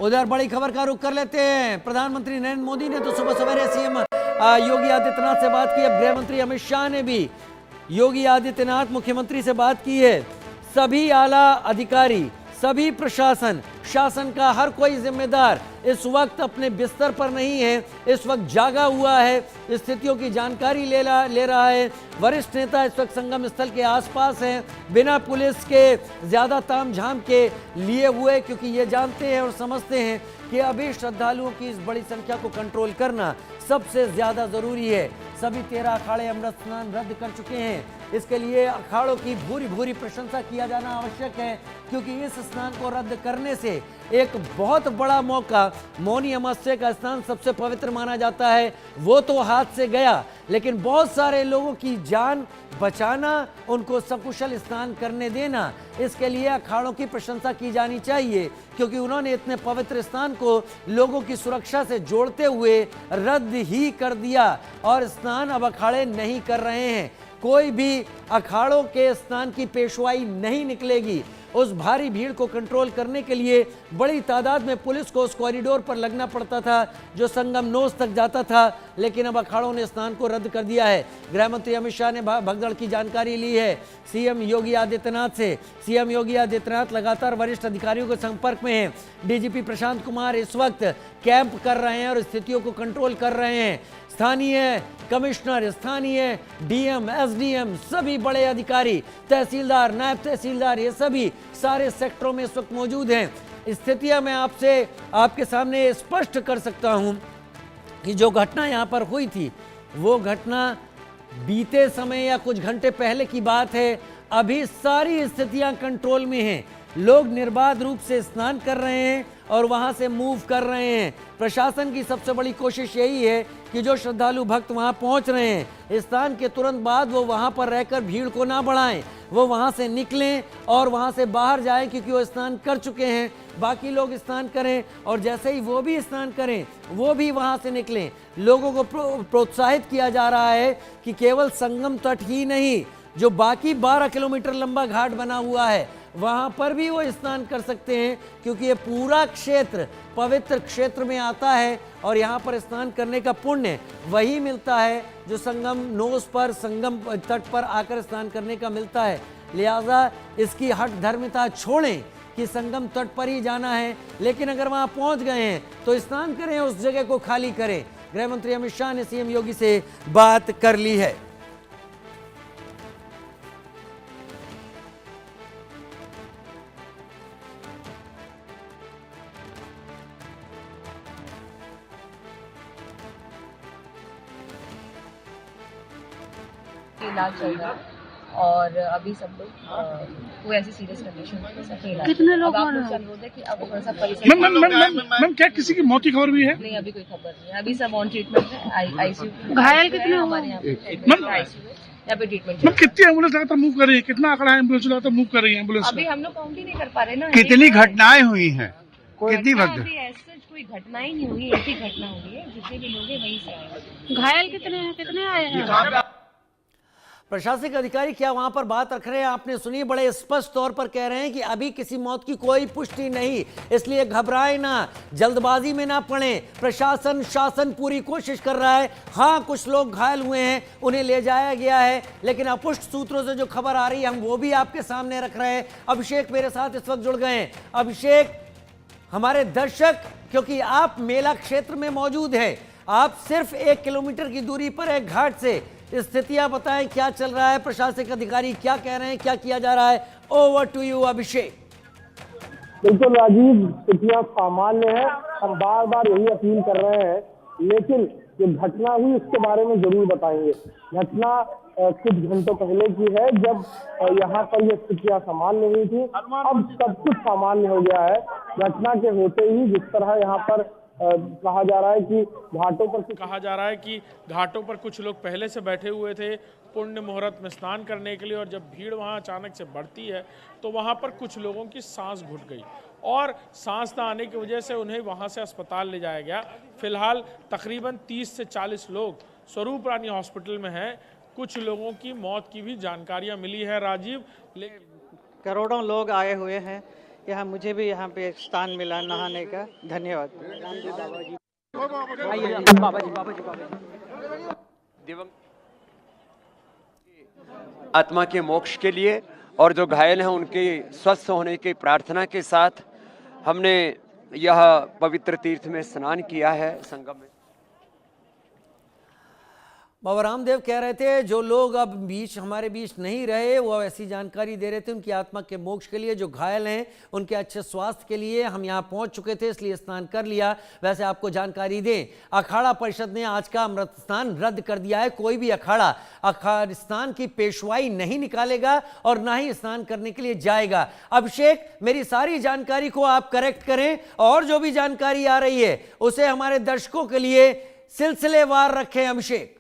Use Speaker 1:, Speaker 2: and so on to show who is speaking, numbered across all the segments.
Speaker 1: उधर बड़ी खबर का रुख कर लेते हैं। प्रधानमंत्री नरेंद्र मोदी ने तो सुबह सवेरे सीएम योगी आदित्यनाथ से बात की। अब गृह मंत्री अमित शाह ने भी योगी आदित्यनाथ मुख्यमंत्री से बात की है। सभी आला अधिकारी, सभी प्रशासन, शासन का हर कोई जिम्मेदार इस वक्त अपने बिस्तर पर नहीं है, इस वक्त जागा हुआ है, स्थितियों की जानकारी ले रहा है। वरिष्ठ नेता इस वक्त संगम स्थल के आसपास हैं, बिना पुलिस के ज़्यादा तामझाम के लिए हुए, क्योंकि ये जानते हैं और समझते हैं कि अभी श्रद्धालुओं की इस बड़ी संख्या को कंट्रोल करना सबसे ज़्यादा ज़रूरी है। सभी 13 अखाड़े अमृत स्नान रद्द कर चुके हैं। इसके लिए अखाड़ों की भूरी भूरी प्रशंसा किया जाना आवश्यक है, क्योंकि इस स्नान को रद्द करने से एक बहुत बड़ा मौका, मौनी अमावस्या का स्नान सबसे पवित्र माना जाता है, वो तो हाथ से गया, लेकिन बहुत सारे लोगों की जान बचाना, उनको सकुशल स्नान करने देना, इसके लिए अखाड़ों की प्रशंसा की जानी चाहिए, क्योंकि उन्होंने इतने पवित्र स्नान को लोगों की सुरक्षा से जोड़ते हुए रद्द ही कर दिया और स्नान अब अखाड़े नहीं कर रहे हैं। कोई भी अखाड़ों के स्नान की पेशवाई नहीं निकलेगी। उस भारी भीड़ को कंट्रोल करने के लिए बड़ी तादाद में पुलिस को उस कॉरिडोर पर लगना पड़ता था जो संगम नोस तक जाता था, लेकिन अब अखाड़ों ने स्नान को रद्द कर दिया है। गृह मंत्री अमित शाह ने भगदड़ की जानकारी ली है सीएम योगी आदित्यनाथ से। सीएम योगी आदित्यनाथ लगातार वरिष्ठ अधिकारियों के संपर्क में हैं। डीजीपी प्रशांत कुमार इस वक्त कैंप कर रहे हैं और स्थितियों को कंट्रोल कर रहे हैं। स्थानीय कमिश्नर, स्थानीय डीएम, एसडीएम, सभी बड़े अधिकारी, तहसीलदार, नायब तहसीलदार, ये सभी सारे सेक्टरों में इस वक्त मौजूद हैं। स्थितियां मैं आपके सामने स्पष्ट कर सकता हूं कि जो घटना यहां पर हुई थी वो घटना बीते समय या कुछ घंटे पहले की बात है। अभी सारी स्थितियां कंट्रोल में हैं। लोग निर्बाध रूप से स्नान कर रहे हैं और वहां से मूव कर रहे हैं। प्रशासन की सबसे बड़ी कोशिश यही है कि जो श्रद्धालु भक्त वहां पहुंच रहे हैं, स्नान के तुरंत बाद वो वहां पर रहकर भीड़ को ना बढ़ाएं, वो वहां से निकलें और वहां से बाहर जाएं, क्योंकि वो स्नान कर चुके हैं। बाकी लोग स्नान करें और जैसे ही वो भी स्नान करें वो भी वहां से निकलें। लोगों को प्रोत्साहित किया जा रहा है कि केवल संगम तट ही नहीं, जो बाकी 12 किलोमीटर लंबा घाट बना हुआ है वहां पर भी वो स्नान कर सकते हैं, क्योंकि ये पूरा क्षेत्र पवित्र क्षेत्र में आता है और यहाँ पर स्नान करने का पुण्य वही मिलता है जो संगम नोस पर, संगम तट पर आकर स्नान करने का मिलता है। लिहाजा इसकी हठ धर्मिता छोड़ें कि संगम तट पर ही जाना है, लेकिन अगर वहां पहुंच गए हैं तो स्नान करें, उस जगह को खाली करें। गृह मंत्री अमित शाह ने सीएम योगी से बात कर ली है।
Speaker 2: इलाज चल रहा है और अभी सब लोग कोई ऐसी सीरियस कंडीशन नहीं।
Speaker 3: कितने लोग
Speaker 2: चल रहे थे कि अब थोड़ा सा परिसर
Speaker 3: मैम क्या किसी की मौत की खबर भी है?
Speaker 2: नहीं, अभी कोई खबर नहीं है। अभी सब ऑन ट्रीटमेंट है, आईसीयू।
Speaker 3: घायल कितने
Speaker 2: हमारे यहाँ पे आईसीयू है, यहाँ पे ट्रीटमेंट।
Speaker 3: मैम कितनी एम्बुलेंस लगातार मूव कर रही है? कितना आंकड़ा एम्बुलेंस लगातार मूव कर रही है एम्बुलेंस?
Speaker 2: अभी हम लोग काउंट ही नहीं कर पा रहे ना।
Speaker 4: कितनी घटनाएं हुई हैं? कितनी भगदड़?
Speaker 2: अभी ऐसा कोई घटना ही नहीं हुई, एक ही घटना हुई है। जितने भी लोग हैं वहीं से आए।
Speaker 3: घायल कितने आए हैं?
Speaker 1: प्रशासनिक अधिकारी क्या वहां पर बात रख रहे हैं आपने सुनी, बड़े स्पष्ट तौर पर कह रहे हैं कि अभी किसी मौत की कोई पुष्टि नहीं, इसलिए घबराए ना, जल्दबाजी में ना पड़े। प्रशासन, शासन पूरी कोशिश कर रहा है। हाँ, कुछ लोग घायल हुए हैं, उन्हें ले जाया गया है, लेकिन अपुष्ट सूत्रों से जो खबर आ रही है हम वो भी आपके सामने रख रहे हैं। अभिषेक मेरे साथ इस वक्त जुड़ गए हैं। अभिषेक, हमारे दर्शक, क्योंकि आप मेला क्षेत्र में मौजूद हैं, आप सिर्फ 1 किलोमीटर की दूरी पर है घाट से, स्थितियां बताएं, क्या चल रहा है, प्रशासनिक अधिकारी क्या कह रहे हैं, क्या किया जा रहा है? ओवर टू यू अभिषेक।
Speaker 5: बिल्कुल राजीव, स्थितियां सामान्य है। हम बार बार यही अपील कर रहे हैं, लेकिन जो घटना हुई उसके बारे में जरूर बताएंगे। घटना कुछ घंटों पहले की है, जब यहाँ पर ये स्थितियां सामान्य हुई थी। अब सब कुछ सामान्य हो गया है। घटना के होते ही जिस तरह यहाँ पर कहा जा रहा है कि
Speaker 6: घाटों पर कुछ लोग पहले से बैठे हुए थे पुण्य मुहूर्त में स्नान करने के लिए, और जब भीड़ वहां अचानक से बढ़ती है तो वहां पर कुछ लोगों की सांस घुट गई और सांस न आने की वजह से उन्हें वहां से अस्पताल ले जाया गया। फिलहाल तकरीबन 30 से 40 लोग स्वरूप रानी हॉस्पिटल में हैं। कुछ लोगों की मौत की भी जानकारियां मिली है राजीव।
Speaker 7: करोड़ों लोग आए हुए हैं यहाँ मुझे भी यहाँ पे स्थान मिला नहाने का। धन्यवाद।
Speaker 8: आत्मा के मोक्ष के लिए और जो घायल हैं उनके स्वस्थ होने की प्रार्थना के साथ हमने यह पवित्र तीर्थ में स्नान किया है संगम में।
Speaker 1: बाबा रामदेव कह रहे थे जो लोग अब हमारे बीच नहीं रहे वो ऐसी जानकारी दे रहे थे उनकी आत्मा के मोक्ष के लिए, जो घायल हैं उनके अच्छे स्वास्थ्य के लिए हम यहाँ पहुँच चुके थे इसलिए स्नान कर लिया। वैसे आपको जानकारी दें, अखाड़ा परिषद ने आज का अमृत स्नान रद्द कर दिया है। कोई भी अखाड़ा स्नान की पेशवाई नहीं निकालेगा और ना ही स्नान करने के लिए जाएगा। अभिषेक, मेरी सारी जानकारी को आप करेक्ट करें और जो भी जानकारी आ रही है उसे हमारे दर्शकों के लिए सिलसिलेवार रखें। अभिषेक।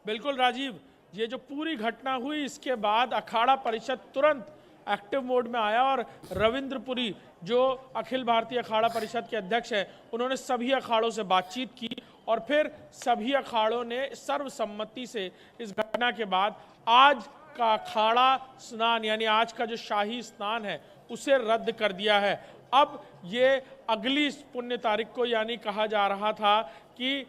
Speaker 6: बिल्कुल राजीव, ये जो पूरी घटना हुई इसके बाद अखाड़ा परिषद तुरंत एक्टिव मोड में आया और रविंद्रपुरी जो अखिल भारतीय अखाड़ा परिषद के अध्यक्ष हैं उन्होंने सभी अखाड़ों से बातचीत की और फिर सभी अखाड़ों ने सर्वसम्मति से इस घटना के बाद आज का अखाड़ा स्नान यानी आज का जो शाही स्नान है उसे रद्द कर दिया है। अब ये अगली पुण्य तारीख को यानी कहा जा रहा था कि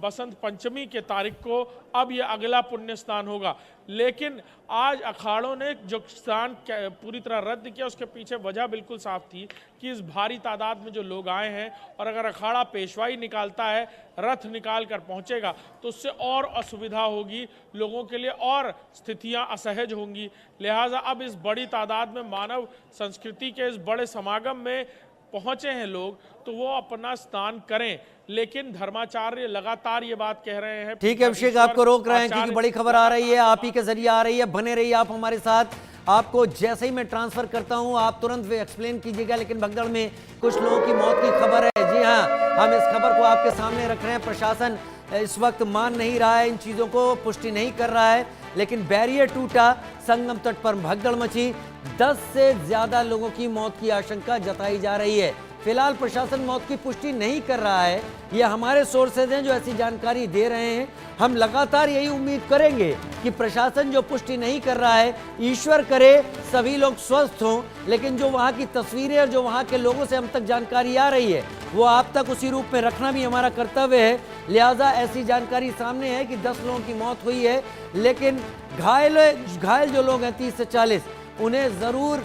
Speaker 6: बसंत पंचमी के तारीख को अब ये अगला पुण्य स्नान होगा, लेकिन आज अखाड़ों ने जो स्नान पूरी तरह रद्द किया उसके पीछे वजह बिल्कुल साफ थी कि इस भारी तादाद में जो लोग आए हैं और अगर अखाड़ा पेशवाई निकालता है, रथ निकाल कर पहुंचेगा तो उससे और असुविधा होगी, लोगों के लिए और स्थितियां असहज होंगी। लिहाजा अब इस बड़ी तादाद में मानव संस्कृति के इस बड़े समागम में पहुंचे हैं लोग तो वो अपना स्नान करें, लेकिन धर्माचार्य लगातार ये बात कह रहे हैं।
Speaker 1: ठीक है अभिषेक, आपको रोक रहे हैं क्योंकि बड़ी खबर आ रही है, आप ही के जरिए आ रही है। बने रहिए आप हमारे साथ। आपको जैसे ही मैं ट्रांसफर करता हूं आप तुरंत एक्सप्लेन कीजिएगा। लेकिन भगदड़ में कुछ लोगों की मौत की खबर है। जी हाँ, हम इस खबर को आपके सामने रख रहे हैं। प्रशासन इस वक्त मान नहीं रहा है, इन चीजों को पुष्टि नहीं कर रहा है, लेकिन बैरियर टूटा, संगम तट पर भगदड़ मची, 10 से ज्यादा लोगों की मौत की आशंका जताई जा रही है। फिलहाल प्रशासन मौत की पुष्टि नहीं कर रहा है, ये हमारे सोर्सेज हैं जो ऐसी जानकारी दे रहे हैं। हम लगातार यही उम्मीद करेंगे कि प्रशासन जो पुष्टि नहीं कर रहा है, ईश्वर करे सभी लोग स्वस्थ हों, लेकिन जो वहाँ की तस्वीरें और जो वहाँ के लोगों से हम तक जानकारी आ रही है वो आप तक उसी रूप में रखना भी हमारा कर्तव्य है। लिहाजा ऐसी जानकारी सामने है कि 10 लोगों की मौत हुई है, लेकिन घायल जो लोग हैं 30 से 40 उन्हें ज़रूर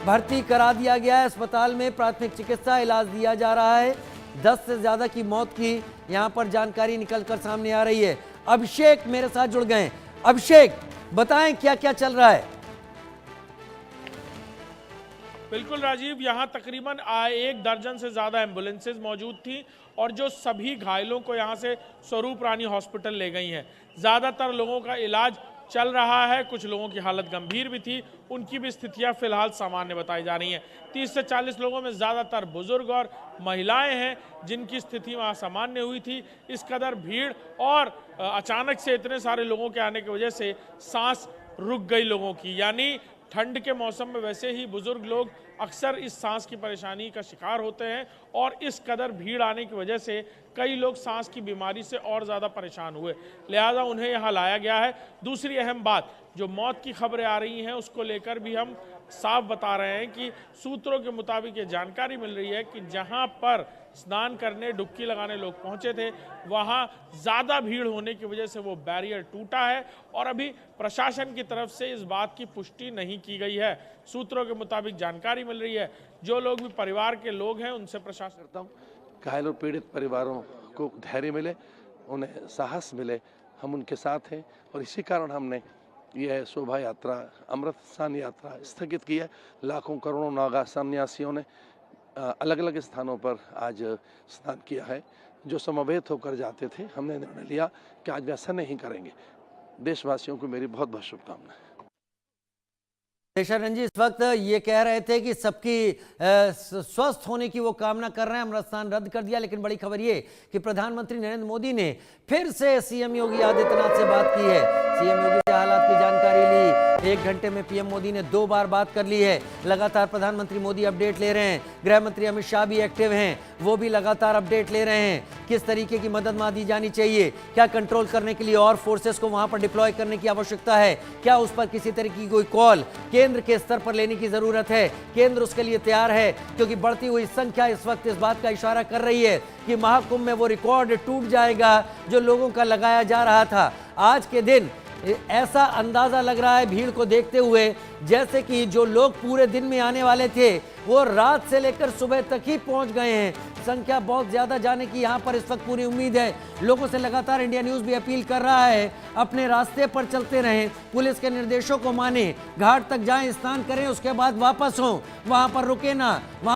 Speaker 1: भर्ती करा दिया गया है अस्पताल में, प्राथमिक चिकित्सा इलाज दिया जा रहा है। 10 से ज़्यादा की मौत की यहाँ पर जानकारी निकलकर सामने आ रही है। अभिषेक मेरे साथ जुड़ गए। अभिषेक, बताएं क्या क्या चल रहा है।
Speaker 6: बिल्कुल राजीव, यहाँ तकरीबन 1 दर्जन से ज़्यादा एम्बुलेंसेज मौजूद थी और जो सभी घायलों को यहाँ से स्वरूप रानी हॉस्पिटल ले गई हैं। ज़्यादातर लोगों का इलाज चल रहा है, कुछ लोगों की हालत गंभीर भी थी, उनकी भी स्थितियां फिलहाल सामान्य बताई जा रही हैं। 30 से 40 लोगों में ज़्यादातर बुजुर्ग और महिलाएं हैं जिनकी स्थिति वहाँ सामान्य हुई थी। इस कदर भीड़ और अचानक से इतने सारे लोगों के आने की वजह से सांस रुक गई लोगों की, यानी ठंड के मौसम में वैसे ही बुजुर्ग लोग अक्सर इस सांस की परेशानी का शिकार होते हैं और इस कदर भीड़ आने की वजह से कई लोग सांस की बीमारी से और ज़्यादा परेशान हुए, लिहाजा उन्हें यहाँ लाया गया है। दूसरी अहम बात, जो मौत की खबरें आ रही हैं उसको लेकर भी हम साफ बता रहे हैं कि सूत्रों के मुताबिक ये जानकारी मिल रही है कि जहाँ पर स्नान करने डुबकी लगाने लोग पहुंचे थे वहाँ ज़्यादा भीड़ होने की वजह से वो बैरियर टूटा है और अभी प्रशासन की तरफ से इस बात की पुष्टि नहीं की गई है। सूत्रों के मुताबिक जानकारी मिल रही है, जो लोग भी परिवार के लोग हैं उनसे प्रशासन
Speaker 9: करता हूँ घायल और पीड़ित परिवारों को धैर्य मिले, उन्हें साहस मिले, हम उनके साथ हैं और इसी कारण हमने यह शोभा यात्रा, अमृत स्नान यात्रा स्थगित की है। लाखों करोड़ों नागा सन्यासियों ने अलग अलग स्थानों पर आज स्नान किया है। जो समवेत होकर जाते थे, हमने निर्णय लिया कि आज वैसा नहीं करेंगे। देशवासियों को मेरी बहुत बहुत शुभकामनाएं।
Speaker 1: शेषानंद जी इस वक्त ये कह रहे थे कि सबकी स्वस्थ होने की वो कामना कर रहे हैं, अमृत स्नान रद्द कर दिया, लेकिन बड़ी खबर ये कि प्रधानमंत्री नरेंद्र मोदी ने फिर से सीएम योगी आदित्यनाथ से बात की है। सीएम योगी से हालात की जानकारी ली, 1 घंटे में पीएम मोदी ने 2 बार बात कर ली है। लगातार प्रधानमंत्री मोदी अपडेट ले रहे हैं। गृह मंत्री अमित शाह भी एक्टिव हैं, वो भी लगातार अपडेट ले रहे हैं। किस तरीके की मदद वहां दी जानी चाहिए, क्या कंट्रोल करने के लिए और फोर्सेस को वहां पर डिप्लॉय करने की आवश्यकता है, क्या उस पर किसी तरह की कोई कॉल केंद्र के स्तर पर लेने की जरूरत है। केंद्र उसके लिए तैयार है, क्योंकि बढ़ती हुई संख्या इस वक्त इस बात का इशारा कर रही है कि महाकुंभ में वो रिकॉर्ड टूट जाएगा जो लोगों का लगाया जा रहा था। आज के दिन ऐसा अंदाजा लग रहा है भीड़ को देखते हुए, जैसे कि जो लोग पूरे दिन में आने वाले थे वो रात से लेकर सुबह तक ही पहुंच गए हैं। संख्या बहुत ज्यादा जाने की यहां पर इस वक्त पूरी उम्मीद है। लोगों से लगातार इंडिया न्यूज भी अपील कर रहा है, अपने रास्ते पर चलते रहें, पुलिस के निर्देशों को माने, घाट तक जाएं, स्नान करें, उसके बाद वापस हों, वहां पर रुके ना।